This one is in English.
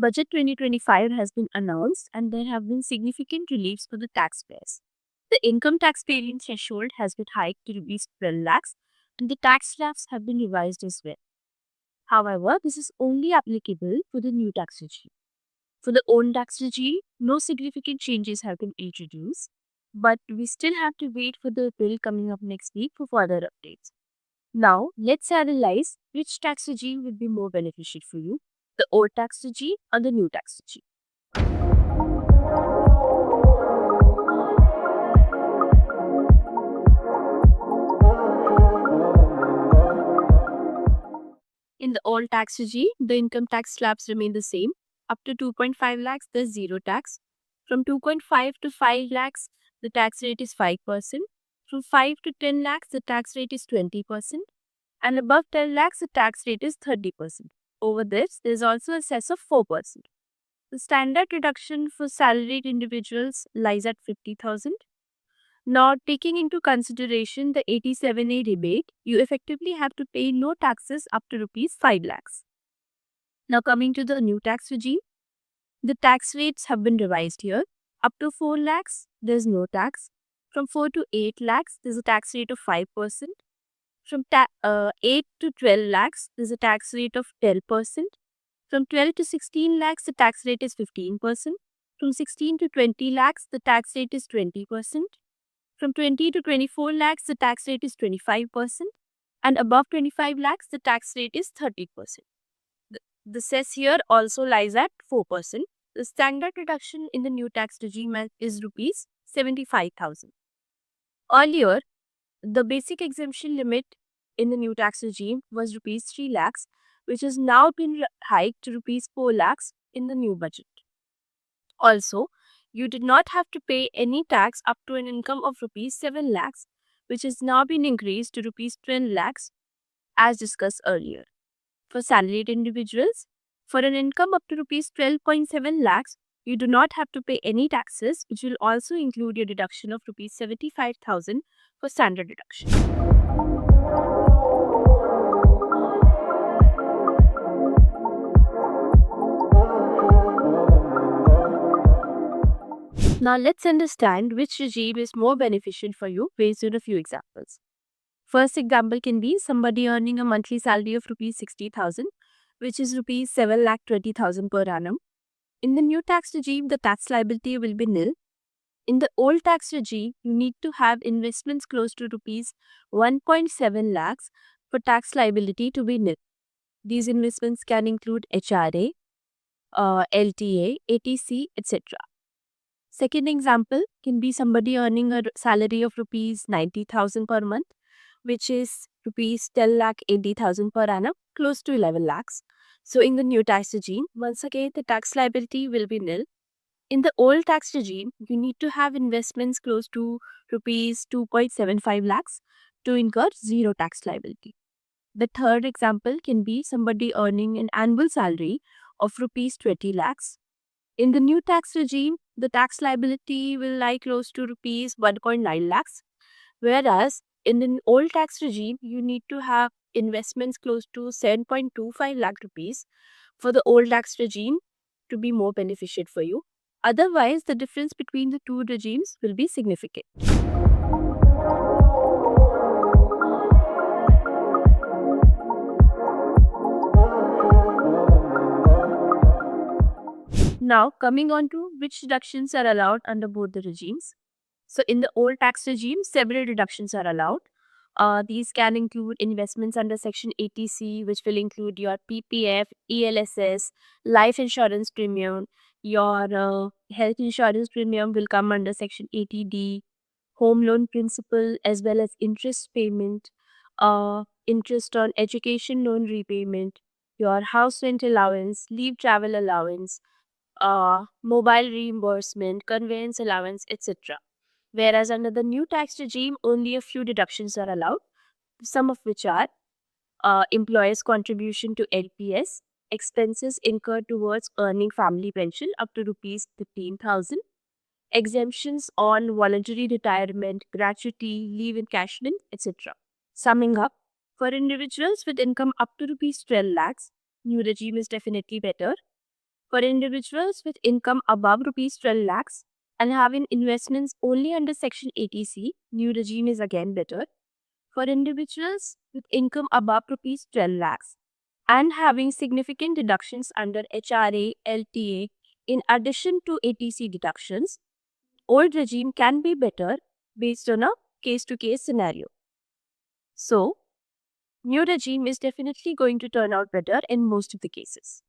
Budget 2025 has been announced and there have been significant reliefs for the taxpayers. The income tax payment threshold has been hiked to rupees 12 lakhs and the tax slabs have been revised as well. However, this is only applicable for the new tax regime. For the old tax regime, no significant changes have been introduced, but we still have to wait for the bill coming up next week for further updates. Now, let's analyze which tax regime will be more beneficial for you, the old tax regime or the new tax regime. In the old tax regime, the income tax slabs remain the same. Up to 2.5 lakhs, there's zero tax. From 2.5 to 5 lakhs, the tax rate is 5%. From 5 to 10 lakhs, the tax rate is 20%. And above 10 lakhs, the tax rate is 30%. Over this, there is also a cess of 4%. The standard deduction for salaried individuals lies at 50,000. Now, taking into consideration the 87A rebate, you effectively have to pay no taxes up to rupees 5 lakhs. Now, coming to the new tax regime, the tax rates have been revised here. Up to 4 lakhs, there is no tax. From 4 to 8 lakhs, there is a tax rate of 5%. From 8 to 12 lakhs, there is a tax rate of 12%. From 12 to 16 lakhs, the tax rate is 15%. From 16 to 20 lakhs, the tax rate is 20%. From 20 to 24 lakhs, the tax rate is 25%. And above 25 lakhs, the tax rate is 30%. The cess here also lies at 4%. The standard deduction in the new tax regime is rupees 75,000. Earlier, the basic exemption limit in the new tax regime was rupees 3 lakhs, which has now been hiked to rupees 4 lakhs in the new budget. Also, you did not have to pay any tax up to an income of rupees 7 lakhs, which has now been increased to rupees 12 lakhs as discussed earlier. For salaried individuals, for an income up to rupees 12.7 lakhs, you do not have to pay any taxes, which will also include your deduction of rupees 75,000 for standard deduction. Now let's understand which regime is more beneficial for you based on a few examples. First example can be somebody earning a monthly salary of rupees 60,000, which is rupees 7,20,000 per annum. In the new tax regime, the tax liability will be nil. In the old tax regime, you need to have investments close to rupees 1.7 lakhs for tax liability to be nil. These investments can include HRA, LTA, ATC, etc. Second example can be somebody earning a salary of rupees 90,000 per month, which is rupees 10,80,000 per annum, close to 11 lakhs. So in the new tax regime, once again, the tax liability will be nil. In the old tax regime, you need to have investments close to rupees 2.75 lakhs to incur zero tax liability. The third example can be somebody earning an annual salary of rupees 20 lakhs. In the new tax regime, the tax liability will lie close to rupees 1.9 lakhs, whereas in the old tax regime, you need to have investments close to 7.25 lakh rupees for the old tax regime to be more beneficial for you. Otherwise, the difference between the two regimes will be significant. Now, coming on to which deductions are allowed under both the regimes. So, in the old tax regime, several deductions are allowed. These can include investments under Section 80C, which will include your PPF, ELSS, life insurance premium. Your health insurance premium will come under Section 80D, home loan principal, as well as interest payment, interest on education loan repayment, your house rent allowance, leave travel allowance, mobile reimbursement, conveyance allowance, etc. Whereas under the new tax regime, only a few deductions are allowed, some of which are employer's contribution to LPS, expenses incurred towards earning family pension up to rupees 15,000, exemptions on voluntary retirement, gratuity, leave encashment, etc. Summing up, for individuals with income up to rupees 12 lakhs, new regime is definitely better. For individuals with income above rupees 12 lakhs and having investments only under Section 80C, new regime is again better. For individuals with income above rupees 12 lakhs and having significant deductions under HRA, LTA, in addition to ATC deductions, old regime can be better based on a case-to-case scenario. So, new regime is definitely going to turn out better in most of the cases.